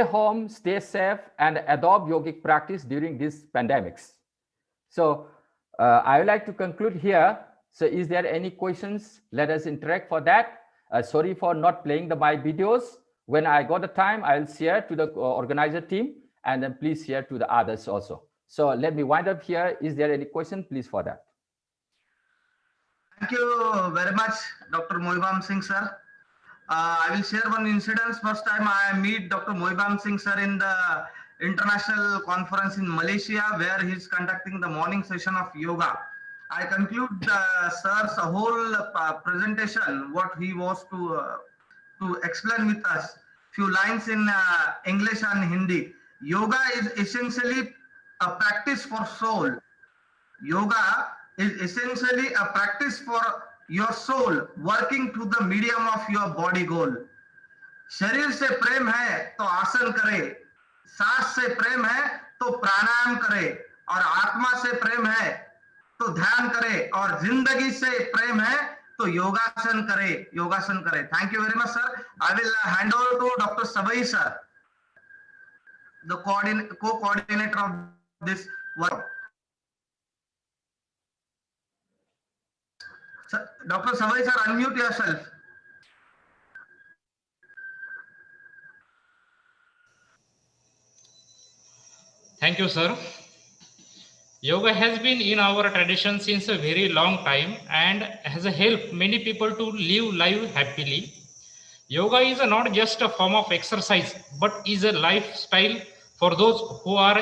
home, stay safe, and adopt yogic practice during these pandemics. So I would like to conclude here. So is there any questions? Let us interact for that. Sorry for not playing my videos. When I got the time, I'll share to the organizer team, and then please share to the others also. So let me wind up here. Is there any question, please, for that? Thank you very much, Dr. Mohibam Singh, sir. I will share one incident. First time I meet Dr. Mohibam Singh, sir, in the international conference in Malaysia, where he is conducting the morning session of yoga. I conclude sir's whole presentation, what he was to explain with us. Few lines in English and Hindi. Yoga is essentially a practice for soul. Yoga is essentially a practice for your soul, working to the medium of your body goal. शरीर से प्रेम है तो आसन करे, सांस से प्रेम है तो प्राणायाम करे, और आत्मा से प्रेम है तो ध्यान करे, और जिंदगी से प्रेम है तो योगासन करे. Thank you very much, sir. I will hand over to Dr. Sabai, sir, the co-coordinator of this work. Dr. Sabai, sir, unmute yourself. Thank you, sir. Yoga has been in our tradition since a very long time and has helped many people to live life happily. Yoga is not just a form of exercise, but is a lifestyle for those who are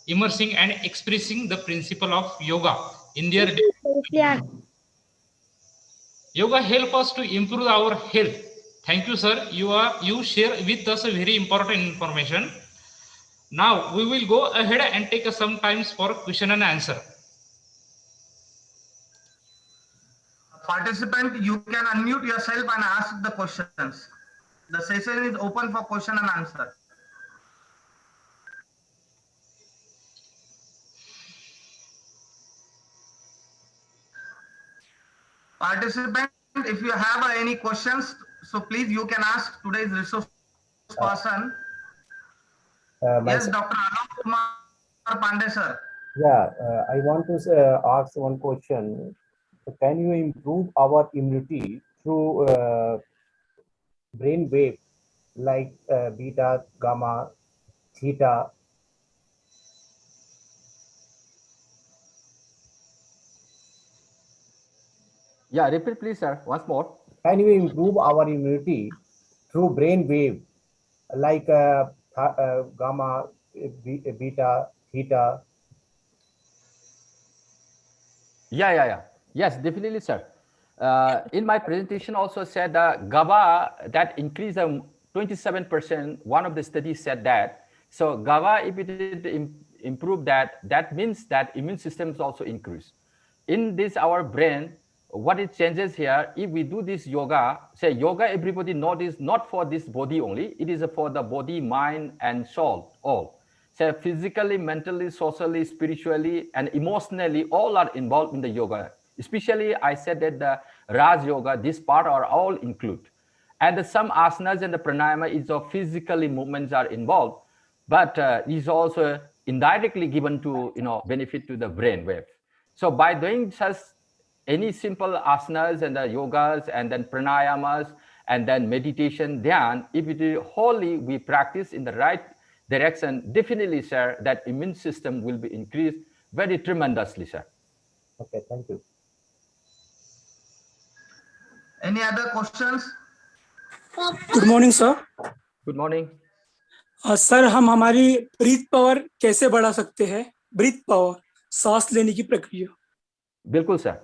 immersing and expressing the principle of yoga in their daily. Yoga help us to improve our health. Thank you, sir. You share with us a very important information. Now we will go ahead and take some times for question and answer. Participant, you can unmute yourself and ask the questions. The session is open for question and answer. Participant, if you have any questions, so please you can ask today's resource person. Yes, Dr. Alok Kumar Pandey, sir. Yeah, I want to ask one question. Can you improve our immunity through brain wave like beta, gamma, theta? Yeah, repeat please, sir, once more. Can you improve our immunity through brain wave like gamma, beta, theta? Yeah. Yes, definitely, sir. In my presentation also said GABA that increased 27%. One of the studies said that. So GABA, if it improve that, that means that immune system is also increased. In this, our brain, what it changes here, if we do this yoga, say yoga, everybody know is not for this body only, it is for the body, mind, and soul, all. So physically, mentally, socially, spiritually, and emotionally, all are involved in the yoga. Especially, I said that the Raj Yoga, this part are all include. And some asanas and the pranayama is of physically movements are involved, but is also indirectly given to, benefit to the brain wave. So by doing such any simple asanas and the yogas and then pranayamas and then meditation, dhyan, if it is wholly we practice in the right direction, definitely, sir, that immune system will be increased very tremendously, sir. Okay, thank you. Any other questions? Good morning sir. Good morning. Sir, हम हमारी breathe power कैसे बढ़ा सकते हैं? Breathe power, सांस लेने की प्रक्रिया. बिल्कुल सर.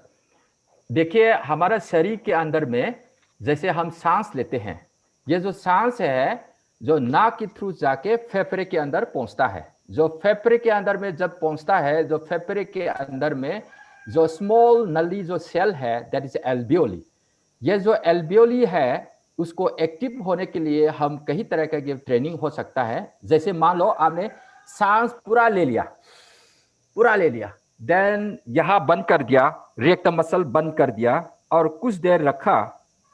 देखिए, हमारा शरीर के अंदर में जैसे हम सांस लेते हैं, ये जो सांस है जो नाक के थ्रू जाके फेफड़े के अंदर पहुंचता है. जो फेफड़े के अंदर में जब पहुंचता है, जो फेफड़े के अंदर में जो स्मॉल नली जो सेल है, दैट इज एल्वियोली. ये जो एल्वियोली है उसको एक्टिव होने के लिए हम कई तरह का ट्रेनिंग हो सकता है. जैसे मान लो आपने सांस पूरा ले लिया, देन यहाँ बंद कर दिया, रेक्टम मसल बंद कर दिया और कुछ देर रखा,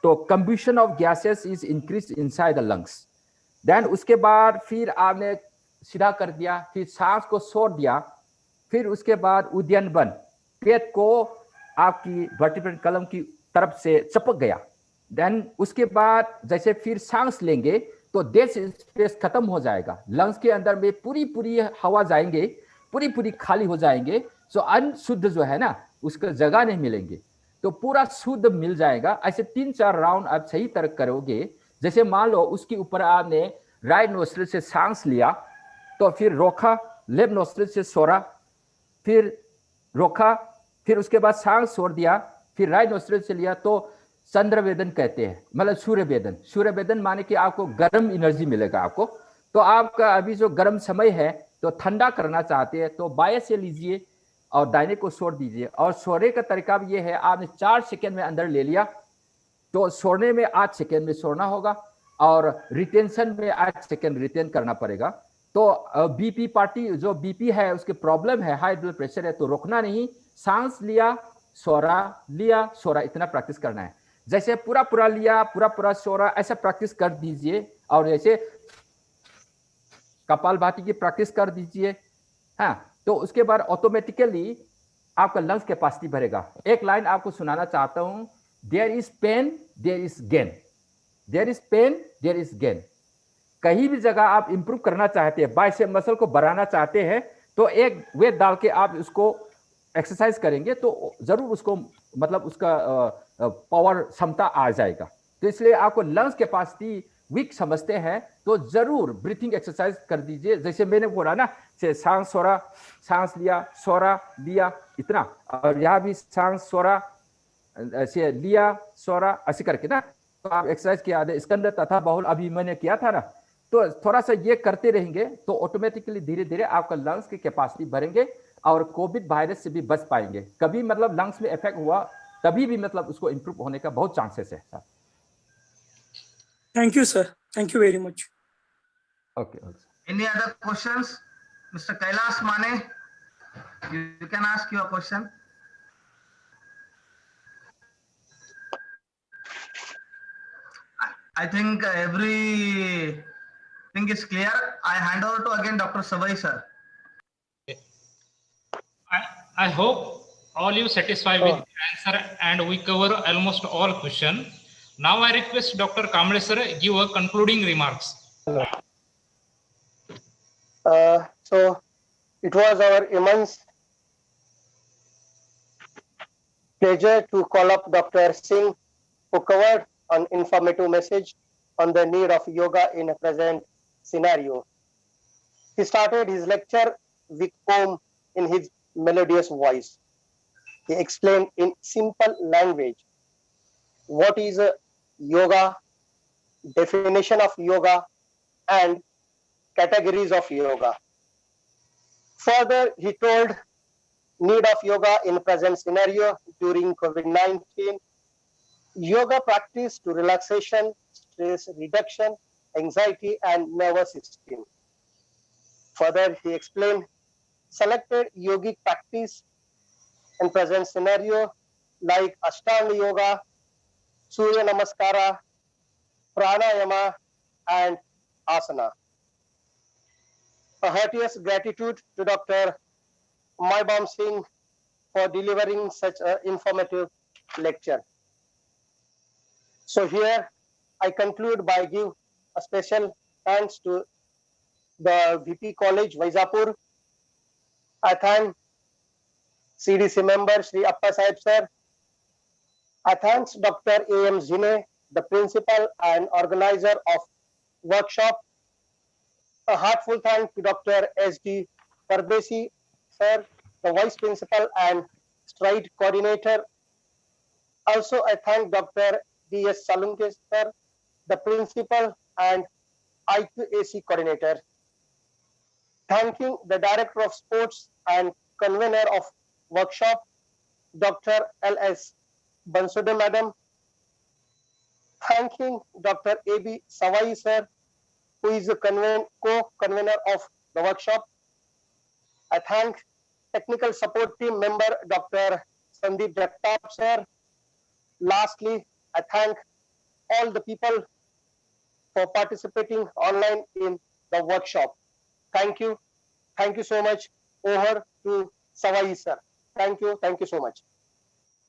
तो combustion of gases is increase inside the lungs. Then उसके बाद फिर आपने सीधा कर दिया, फिर सांस को छोड़ दिया, फिर उसके बाद उद्यन बंद, पेट को आपकी वर्टिब्रल कॉलम की तरफ से चपक गया. देन उसके बाद जैसे फिर सांस लेंगे तो डेड स्पेस खत्म हो जाएगा, लंग्स के अंदर में पूरी हवा जाएंगे, पूरी खाली हो जाएंगे. सो अनशुद्ध जो है ना उसका जगह नहीं मिलेंगे, तो पूरा शुद्ध मिल जाएगा. ऐसे 3-4 राउंड आप सही तरह करोगे. जैसे मान लो उसके ऊपर आपने राइट नोस्ट्रिल से सांस लिया, तो फिर रोका, लेफ्ट नोस्ट्रिल से छोड़ा, फिर रोका, फिर उसके बाद सांस छोड़ दिया, फिर राइट नोस्ट्रिल से लिया, तो चंद्रवेदन कहते हैं, मतलब सूर्य वेदन माने कि आपको गर्म एनर्जी मिलेगा आपको. तो आपका अभी जो गर्म समय है तो ठंडा करना चाहते हैं तो बाएं से लीजिए और दाहिने को छोड़ दीजिए. और छोड़ने का तरीका भी ये है, आपने 4 सेकेंड में अंदर ले लिया तो छोड़ने में 8 सेकेंड में छोड़ना होगा और रिटेंशन में 8 सेकेंड रिटेन करना पड़ेगा. तो बीपी पार्टी जो बीपी है उसके प्रॉब्लम है, हाई ब्लड प्रेशर है, तो रोकना नहीं, सांस लिया छोड़ा, इतना प्रैक्टिस करना है. जैसे पूरा पूरा लिया, पूरा पूरा छोड़ा, ऐसा प्रैक्टिस कर दीजिए। और जैसे कपालभाति की प्रैक्टिस कर दीजिए। हाँ, तो उसके बाद ऑटोमेटिकली आपका लंग्स कैपेसिटी बढ़ेगा। एक लाइन आपको सुनाना चाहता हूँ, there is pain there is gain, there is pain there is gain. कहीं भी जगह आप इंप्रूव करना चाहते हैं, बाइसेप मसल को बढ़ाना चाहते हैं, तो एक वेट डाल के आप उसको एक्सरसाइज करेंगे तो जरूर उसको मतलब उसका पावर क्षमता आ जाएगा। तो इसलिए आपको लंग्स कैपेसिटी वीक समझते हैं तो जरूर ब्रीथिंग एक्सरसाइज कर दीजिए। जैसे मैंने बोला ना, सांस छोड़ा, सांस लिया, छोड़ा, लिया, इतना। और यहाँ भी सांस छोड़ा, ऐसे लिया, छोड़ा, ऐसे करके ना, तो आप एक्सरसाइज किया स्कंद तथा बाहुल अभी मैंने किया था ना, तो थोड़ा सा ये करते रहेंगे तो ऑटोमेटिकली धीरे धीरे आपका लंग्स की कैपेसिटी बढ़ेंगे और कोविड वायरस से भी बच पाएंगे। कभी मतलब लंग्स में इफेक्ट हुआ तभी भी मतलब उसको इंप्रूव होने का बहुत चांसेस है sir. Thank you sir, thank you very much. Okay. Any other questions? Mr. Kailas Mane, you can ask your question. I think everything is clear. I hand over to again Dr. Savai sir. I hope all you satisfied with the answer and we cover almost all question. Now I request Dr. Kamble sir give a concluding remarks. So it was our immense pleasure to call up Dr. Singh, who covered an informative message on the need of yoga in a present scenario. He started his lecture with poem in his melodious voice. He explained in simple language what is a yoga, definition of yoga, and categories of yoga. Further, he told need of yoga in present scenario during COVID-19, yoga practice to relaxation, stress reduction, anxiety, and nervous system. Further, he explained selected yogic practice in present scenario like Ashtanga Yoga, Surya Namaskara, Pranayama, and Asana. A heartiest gratitude to Dr. Moibam Singh for delivering such an informative lecture. So here I conclude by give a special thanks to the VP College, Vaizapur. I thank CDC member, Shri Appa Sahib sir. I thanks Dr. A.M. Zine, the principal and organizer of workshop. A heartful thank to Dr. S.D. Pardesi sir, the vice principal and stride coordinator. Also, I thank Dr. D.S. Salunke sir, the principal and IQAC coordinator. Thanking the director of sports and convener of workshop, Dr. L.S. Bansude madam. Thanking Dr. A.B. Savai sir, who is the co-convener of the workshop. I thank technical support team member Dr. Sandeep Jagtap sir. Lastly, I thank all the people for participating online in the workshop. Thank you. Thank you so much. Over to Savai sir. Thank you so much.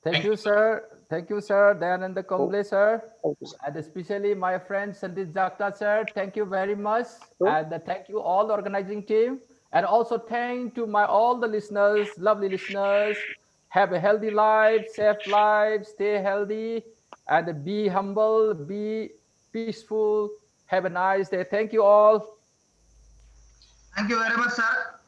Thank you, sir. Thank you, sir. Dayananda Komble, sir. Thank you, sir. And especially my friend Sandeep Jakta, sir. Thank you very much. And thank you all the organizing team. And also thank to my all the listeners, lovely listeners. Have a healthy life, safe life, stay healthy, and be humble, be peaceful. Have a nice day. Thank you all. Thank you very much, sir.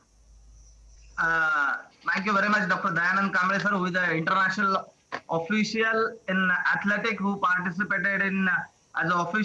Thank you very much, Dr. Dayanand Kamble sir, who is the international official in athletic who participated in as an official.